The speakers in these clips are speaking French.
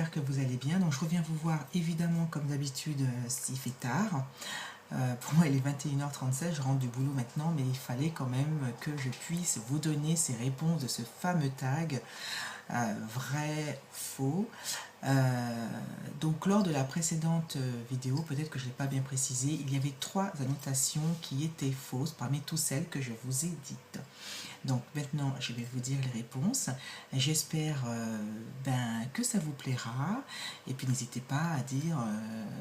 j'espère que vous allez bien. Donc je reviens vous voir évidemment comme d'habitude s'il fait tard. Pour moi il est 21h37, je rentre du boulot maintenant, mais il fallait quand même que je puisse vous donner ces réponses de ce fameux tag vrai, faux. Donc lors de la précédente vidéo, peut-être que je ne l'ai pas bien précisé, il y avait 3 annotations qui étaient fausses parmi toutes celles que je vous ai dites. Donc maintenant, je vais vous dire les réponses. J'espère que ça vous plaira. Et puis n'hésitez pas à dire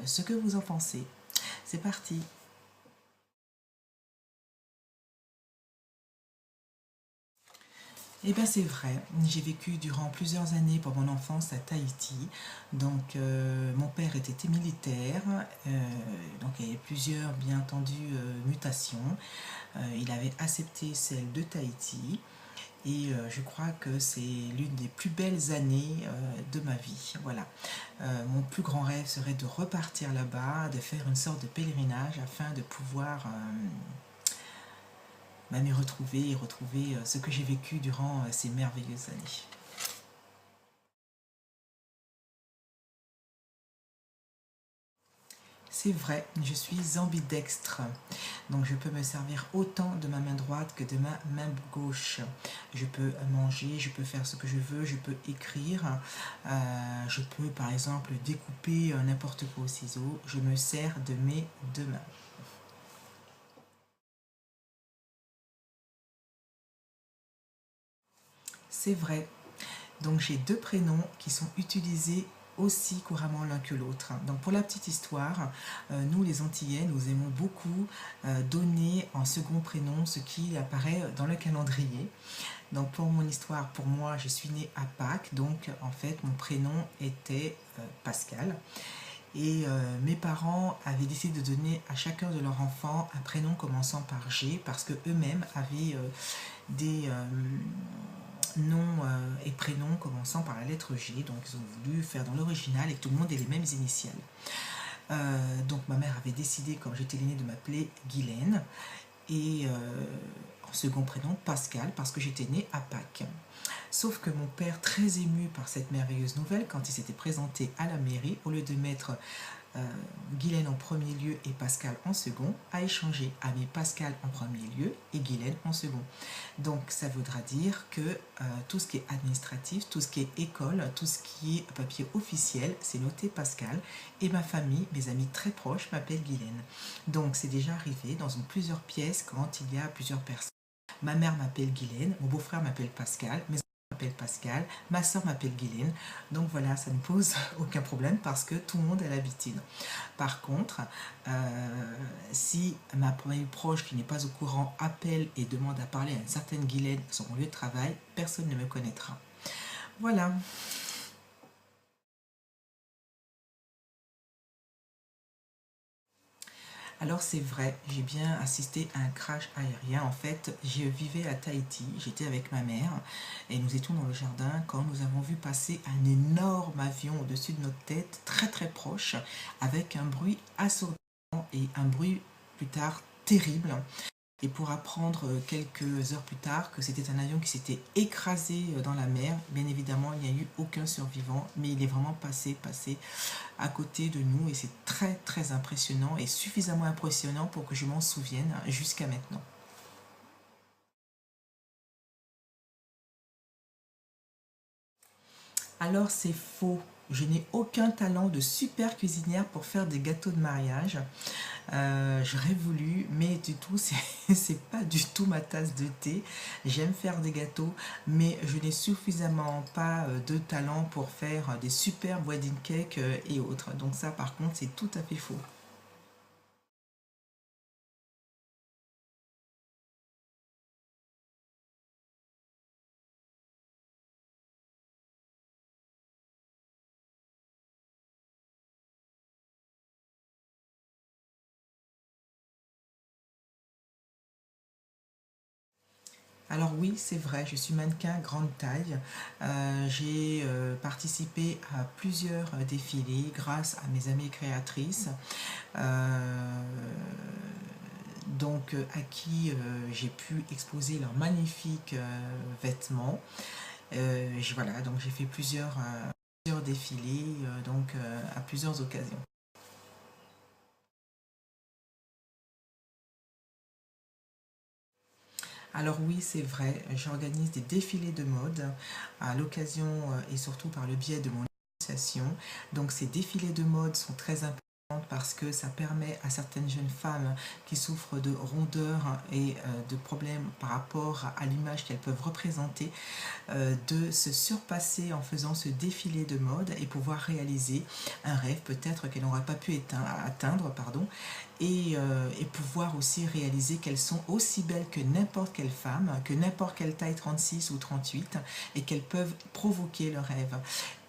ce que vous en pensez. C'est parti. Eh bien c'est vrai, j'ai vécu durant plusieurs années pour mon enfance à Tahiti. Donc mon père était militaire, donc il y avait plusieurs bien entendu mutations. Il avait accepté celle de Tahiti. Et je crois que c'est l'une des plus belles années de ma vie. Voilà. Mon plus grand rêve serait de repartir là-bas, de faire une sorte de pèlerinage afin de pouvoir m'y retrouver et retrouver ce que j'ai vécu durant ces merveilleuses années. C'est vrai, je suis ambidextre, donc je peux me servir autant de ma main droite que de ma main gauche. Je peux manger, je peux faire ce que je veux, je peux écrire, je peux par exemple découper n'importe quoi au ciseau, je me sers de mes deux mains. C'est vrai, donc j'ai 2 prénoms qui sont utilisés aussi couramment l'un que l'autre. Donc pour la petite histoire, nous les Antillais, nous aimons beaucoup donner en second prénom ce qui apparaît dans le calendrier. Donc pour mon histoire, pour moi, je suis née à Pâques, donc en fait mon prénom était Pascal. Et mes parents avaient décidé de donner à chacun de leurs enfants un prénom commençant par G parce que eux-mêmes avaient des noms et prénoms commençant par la lettre G, donc ils ont voulu faire dans l'original et que tout le monde ait les mêmes initiales. Donc ma mère avait décidé, quand j'étais l'aînée, de m'appeler Guylaine, et en second prénom Pascal, parce que j'étais née à Pâques. Sauf que mon père, très ému par cette merveilleuse nouvelle, quand il s'était présenté à la mairie, au lieu de mettre Guylaine en premier lieu et Pascal en second, a échangé, a mis Pascal en premier lieu et Guylaine en second. Donc ça voudra dire que tout ce qui est administratif, tout ce qui est école, tout ce qui est papier officiel, c'est noté Pascal, et ma famille, mes amis très proches m'appellent Guylaine. Donc c'est déjà arrivé dans plusieurs pièces quand il y a plusieurs personnes. Ma mère m'appelle Guylaine, mon beau-frère m'appelle Pascal, mes m'appelle Pascal, ma soeur m'appelle Guylaine, donc voilà, ça ne pose aucun problème parce que tout le monde a l'habitude. Par contre, si ma famille proche qui n'est pas au courant appelle et demande à parler à une certaine Guylaine sur mon lieu de travail, personne ne me connaîtra. Voilà. Alors c'est vrai, j'ai bien assisté à un crash aérien. En fait, je vivais à Tahiti, j'étais avec ma mère et nous étions dans le jardin quand nous avons vu passer un énorme avion au-dessus de notre tête, très très proche, avec un bruit assourdissant et un bruit plus tard terrible. Et pour apprendre quelques heures plus tard que c'était un avion qui s'était écrasé dans la mer, bien évidemment il n'y a eu aucun survivant, mais il est vraiment passé à côté de nous et c'est très très impressionnant et suffisamment impressionnant pour que je m'en souvienne jusqu'à maintenant. Alors c'est faux. Je n'ai aucun talent de super cuisinière pour faire des gâteaux de mariage. J'aurais voulu, mais du tout, c'est pas du tout ma tasse de thé. J'aime faire des gâteaux, mais je n'ai suffisamment pas de talent pour faire des super wedding cakes et autres. Donc ça, par contre, c'est tout à fait faux. Alors oui, c'est vrai, je suis mannequin grande taille. J'ai participé à plusieurs défilés grâce à mes amies créatrices, à qui j'ai pu exposer leurs magnifiques vêtements. Voilà, donc j'ai fait plusieurs plusieurs défilés, donc à plusieurs occasions. Alors oui, c'est vrai, j'organise des défilés de mode à l'occasion et surtout par le biais de mon association. Donc ces défilés de mode sont très importants parce que ça permet à certaines jeunes femmes qui souffrent de rondeurs et de problèmes par rapport à l'image qu'elles peuvent représenter de se surpasser en faisant ce défilé de mode et pouvoir réaliser un rêve peut-être qu'elles n'auraient pas pu atteindre, pardon, et pouvoir aussi réaliser qu'elles sont aussi belles que n'importe quelle femme, que n'importe quelle taille 36 ou 38 et qu'elles peuvent provoquer le rêve.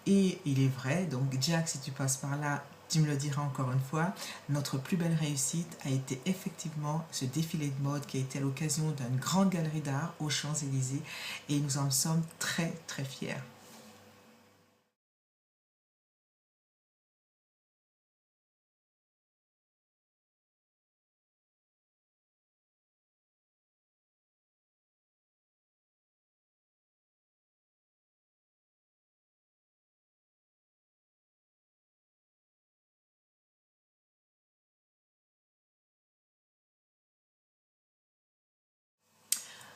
Et il est vrai, donc Jack, si tu passes par là, tu me le diras encore une fois, notre plus belle réussite a été effectivement ce défilé de mode qui a été à l'occasion d'une grande galerie d'art aux Champs-Élysées et nous en sommes très très fiers.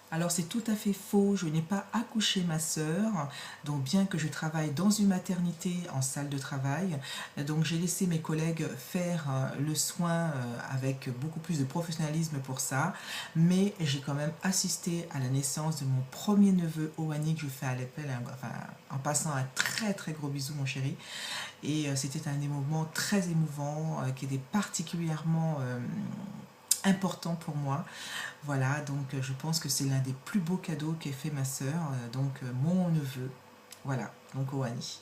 Alors c'est tout à fait faux, je n'ai pas accouché ma sœur, donc bien que je travaille dans une maternité en salle de travail, donc j'ai laissé mes collègues faire le soin avec beaucoup plus de professionnalisme pour ça, mais j'ai quand même assisté à la naissance de mon premier neveu Oani que je fais à l'appel, enfin, en passant un très très gros bisou mon chéri, et c'était un des moments très émouvants qui était particulièrement important pour moi. Voilà, donc je pense que c'est l'un des plus beaux cadeaux qu'ait fait ma sœur, donc mon neveu. Voilà, donc Oani.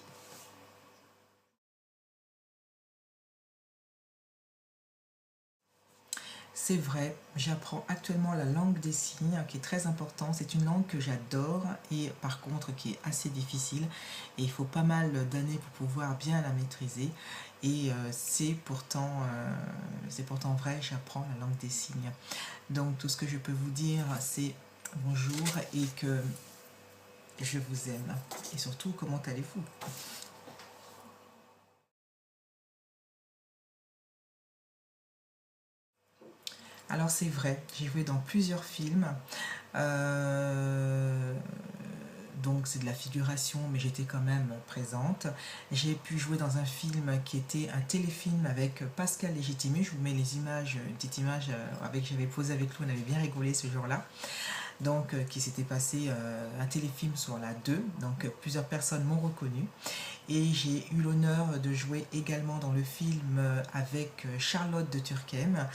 C'est vrai, j'apprends actuellement la langue des signes, qui est très importante. C'est une langue que j'adore et par contre qui est assez difficile. Et il faut pas mal d'années pour pouvoir bien la maîtriser. Et c'est pourtant vrai, j'apprends la langue des signes. Donc tout ce que je peux vous dire, c'est bonjour et que je vous aime. Et surtout, comment allez-vous? Alors c'est vrai, j'ai joué dans plusieurs films. Euh, donc c'est de la figuration, mais j'étais quand même présente. J'ai pu jouer dans un film qui était un téléfilm avec Pascal Légitimé. Je vous mets les images, une petite image avec j'avais posé avec lui, on avait bien rigolé ce jour-là. Donc qui s'était passé un téléfilm sur la 2, donc plusieurs personnes m'ont reconnu. Et j'ai eu l'honneur de jouer également dans le film avec Charlotte de Turckheim,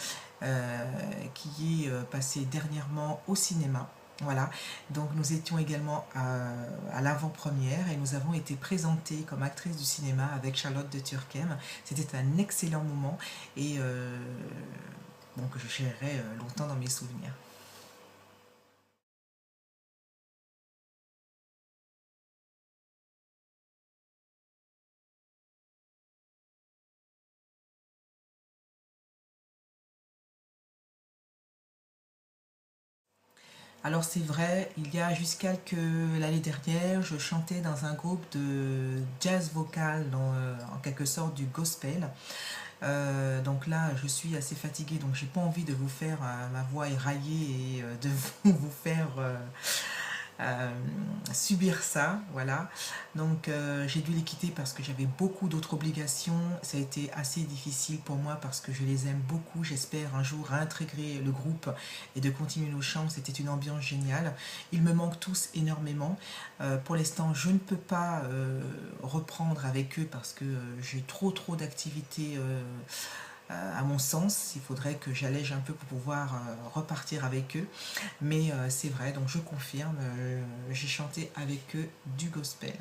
qui est passé dernièrement au cinéma. Voilà, donc nous étions également à l'avant-première et nous avons été présentés comme actrices du cinéma avec Charlotte de Turckheim. C'était un excellent moment et donc je gérerai longtemps dans mes souvenirs. Alors c'est vrai, il y a jusqu'à que l'année dernière, je chantais dans un groupe de jazz vocal, en quelque sorte du gospel. Donc là, je suis assez fatiguée, donc j'ai pas envie de vous faire ma voix éraillée et de vous faire euh, subir ça, voilà. Donc j'ai dû les quitter parce que j'avais beaucoup d'autres obligations. Ça a été assez difficile pour moi parce que je les aime beaucoup. J'espère un jour réintégrer le groupe et de continuer nos chants. C'était une ambiance géniale. Ils me manquent tous énormément. Pour l'instant, je ne peux pas reprendre avec eux parce que j'ai trop d'activités à mon sens. Il faudrait que j'allège un peu pour pouvoir repartir avec eux. Mais c'est vrai, donc je confirme, j'ai chanté avec eux du gospel.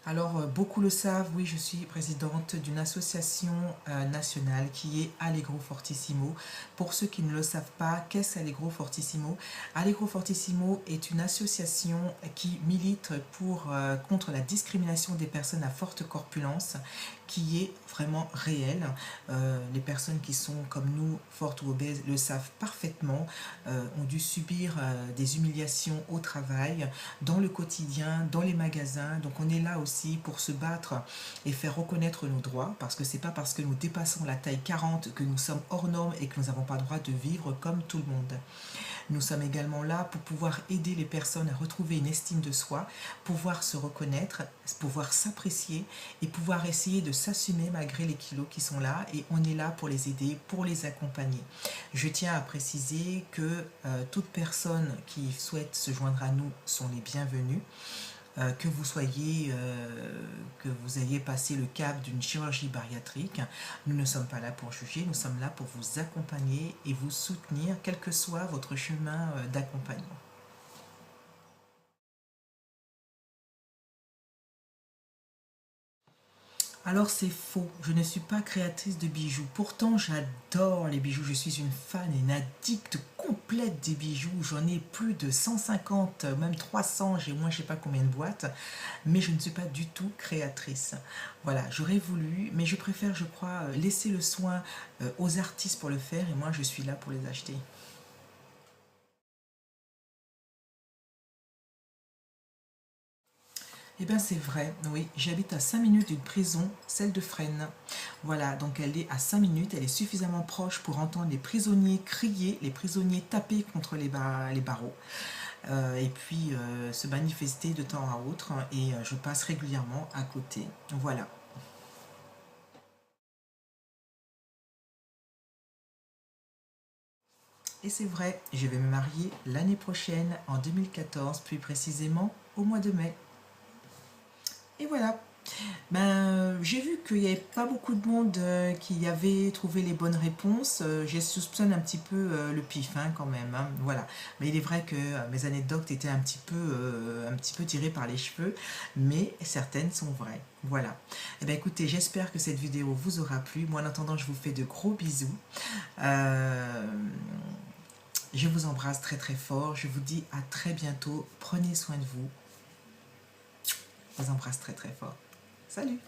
Alors, beaucoup le savent, oui, je suis présidente d'une association nationale qui est Allegro Fortissimo. Pour ceux qui ne le savent pas, qu'est-ce Allegro Fortissimo? Allegro Fortissimo est une association qui milite contre la discrimination des personnes à forte corpulence, qui est vraiment réel. Les personnes qui sont comme nous, fortes ou obèses, le savent parfaitement, ont dû subir des humiliations au travail, dans le quotidien, dans les magasins. Donc on est là aussi pour se battre et faire reconnaître nos droits, parce que c'est pas parce que nous dépassons la taille 40 que nous sommes hors normes et que nous n'avons pas le droit de vivre comme tout le monde. Nous sommes également là pour pouvoir aider les personnes à retrouver une estime de soi, pouvoir se reconnaître, pouvoir s'apprécier et pouvoir essayer de s'assumer malgré les kilos qui sont là, et on est là pour les aider, pour les accompagner. Je tiens à préciser que toute personne qui souhaite se joindre à nous sont les bienvenues. Que vous ayez passé le cap d'une chirurgie bariatrique, nous ne sommes pas là pour juger, nous sommes là pour vous accompagner et vous soutenir, quel que soit votre chemin d'accompagnement. Alors c'est faux, je ne suis pas créatrice de bijoux, pourtant j'adore les bijoux, je suis une fan et une addicte complète des bijoux, j'en ai plus de 150, même 300, j'ai moins je sais pas combien de boîtes, mais je ne suis pas du tout créatrice. Voilà, j'aurais voulu, mais je préfère, je crois, laisser le soin aux artistes pour le faire, et moi je suis là pour les acheter. Eh bien c'est vrai, oui, j'habite à 5 minutes d'une prison, celle de Fresnes. Voilà, donc elle est à 5 minutes, elle est suffisamment proche pour entendre les prisonniers crier, les prisonniers taper contre les barreaux, et puis se manifester de temps à autre, et je passe régulièrement à côté. Voilà. Et c'est vrai, je vais me marier l'année prochaine, en 2014, plus précisément au mois de mai. Et voilà. Ben, j'ai vu qu'il n'y avait pas beaucoup de monde qui avait trouvé les bonnes réponses. J'ai soupçonné un petit peu le pif hein, quand même. Hein, voilà. Mais il est vrai que mes anecdotes étaient un petit peu tirées par les cheveux, mais certaines sont vraies. Voilà. Eh bien, écoutez, j'espère que cette vidéo vous aura plu. Moi, en attendant, je vous fais de gros bisous. Je vous embrasse très très fort. Je vous dis à très bientôt. Prenez soin de vous. Je vous embrasse très très fort. Salut!